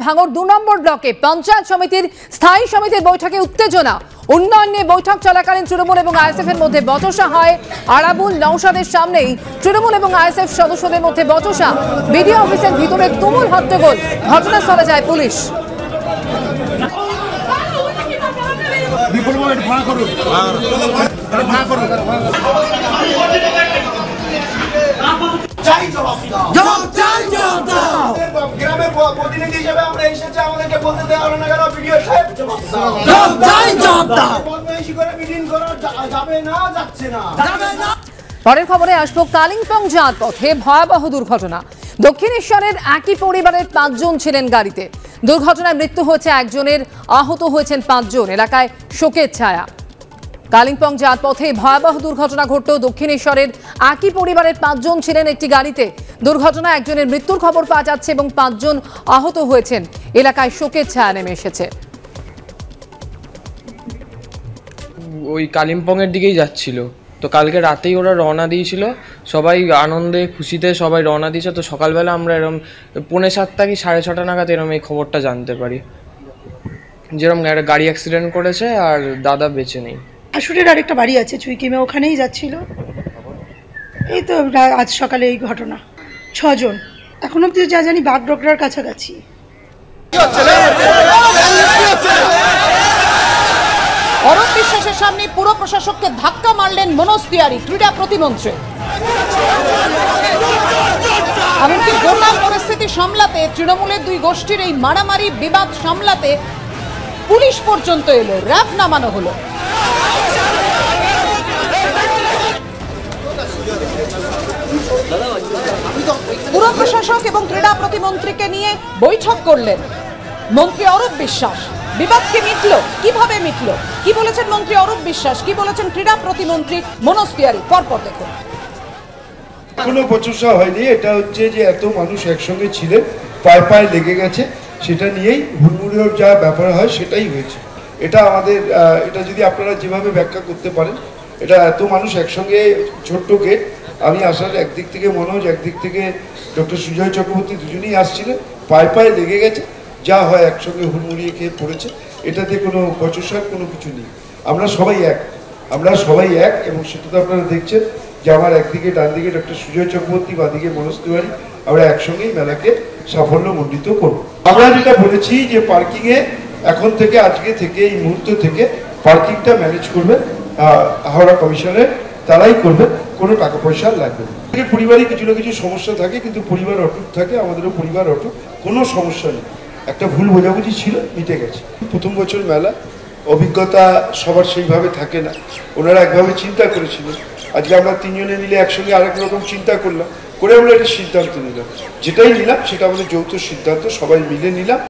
ভাঙড় 2 নম্বর ব্লকে পঞ্চায়েত সমিতির স্থায়ী সমিতির বৈঠকে উত্তেজনা। উন্নয়ন নিয়ে বৈঠক চলাকালীন তৃণমূল এবং আইএসএফ এর মধ্যে বচসা হয়। আরাবুল নওশাদের সামনেই তৃণমূল এবং আইএসএফ সদস্যদের মধ্যে বচসা। বিডিও অফিসের ভিতরে তুমুল হট্টগোল। ঘটনাস্থলে যায় পুলিশ। পরের খবরে আসবো কালিম্পং যাওয়ার পথে ভয়াবহ দুর্ঘটনা। দক্ষিণেশ্বরের একই পরিবারের 5 জন ছিলেন গাড়িতে। দুর্ঘটনায় মৃত্যু হয়েছে একজনের, আহত হয়েছেন 5 জন। এলাকায় শোকের ছায়া। কালিম্পং যাওয়ার পথে ভয়াবহ দুর্ঘটনা ঘটল। দক্ষিণেশ্বরের একই পরিবারের 5 জন ছিলেন একটি গাড়িতে। দুর্ঘটনায় একজনের মৃত্যুর খবর পাওয়া যাচ্ছে এবং 5 জন আহত হয়েছেন। এলাকায় শোকের ছায়া নেমে এসেছে। ওই কালিম্পং এর দিকেই যাচ্ছিল, তো কালকে রাতেই ওরা রওনা দিয়েছিল। সবাই আনন্দে খুশিতে সবাই রওনা দিয়েছে। তো সকালবেলা আমরা এরকম 6:45 কি 6:30 নাগাদ এরকম এই খবরটা জানতে পারি, যেরকম একটা গাড়ি অ্যাক্সিডেন্ট করেছে আর দাদা বেঁচে নেই। আসুরের আরেকটা বাড়ি আছে চুইকিমে, ওখানেই যাচ্ছিল। এই তো আজ সকালে এই ঘটনা। 6 জন, এখন অব্দি যা জানি বাগডোগরার কাছাকাছি। অরূপ বিশ্বাসের সামনে পুর প্রশাসককে ধাক্কা মারলেন মনোজ তিওয়ারি, ক্রীড়া প্রতিমন্ত্রী। এমনকি গোটা পরিস্থিতি সামলাতে তৃণমূলের 2 গোষ্ঠীর এই মারামারি বিবাদ সামলাতে পুলিশ পর্যন্ত এলো, র্যাব নামানো হলো। পুর প্রশাসক এবং ক্রীড়া প্রতিমন্ত্রীকে নিয়ে বৈঠক করলেন মন্ত্রী অরূপ বিশ্বাস। বিবাদ কি মিটলো, কিভাবে মিটলো, কি বলেছেন মন্ত্রী অরূপ বিশ্বাস, কি বলেছেন ক্রীড়া প্রতিমন্ত্রী মনোজ তিওয়ারি, পরপর দেখুন। কোনো বচসা হয়নি, এটা হচ্ছে যে এত মানুষ একসঙ্গে ছিলেন, পায়ে পায়ে লেগে গেছে, সেটা নিয়েই হুড়মুড়ির যা ব্যাপার হয় সেটাই হয়েছে। এটা আমাদের এটা যদি আপনারা যেভাবে ব্যাখ্যা করতে পারেন, এটা এত মানুষ একসঙ্গে, ছোট্ট গেট, আমি আসার একদিক থেকে মনোজ, একদিক থেকে ডক্টর সুজয় চক্রবর্তী, দুজনেই আসছিলেন, পায়ে পায়ে লেগে গেছে, যা হয় একসঙ্গে হুড়মুড়িয়ে খেয়ে পড়েছে। এটাতে কোনো বচসার কোনো কিছু নেই। আমরা সবাই এক, এবং সেটা তো আপনারা দেখছেন যে আমার একদিকে ডান দিকে ডক্টর সুজয় চক্রবর্তী, বাদিকে মনোজ তিওয়ারি, আমরা একসঙ্গেই মেলাকে সাফল্যমণ্ডিত করব। আমরা যেটা বলেছি যে পার্কিংয়ে এখন থেকে, আজকে থেকে, এই মুহূর্ত থেকে পার্কিংটা ম্যানেজ করবে হাওড়া কমিশনের, তারাই করবে, কোনো টাকা পয়সা লাগবে না। পরিবারে কিছু না কিছু সমস্যা থাকে, কিন্তু পরিবার অটুট থাকে, আমাদেরও পরিবার অটুট, কোনো সমস্যা নেই। একটা ভুল বোঝাবুঝি ছিল, মিটে গেছে। প্রথম বছর মেলা, অভিজ্ঞতা সবার সেইভাবে থাকে না, ওনারা একভাবে চিন্তা করেছিলেন। আজকে আমরা 3 জনে মিলে একসঙ্গে আরেক রকম চিন্তা করলাম, করে আমরা একটা সিদ্ধান্ত নিলাম। যেটাই নিলাম সেটা আমাদের যৌথ সিদ্ধান্ত, সবাই মিলে নিলাম।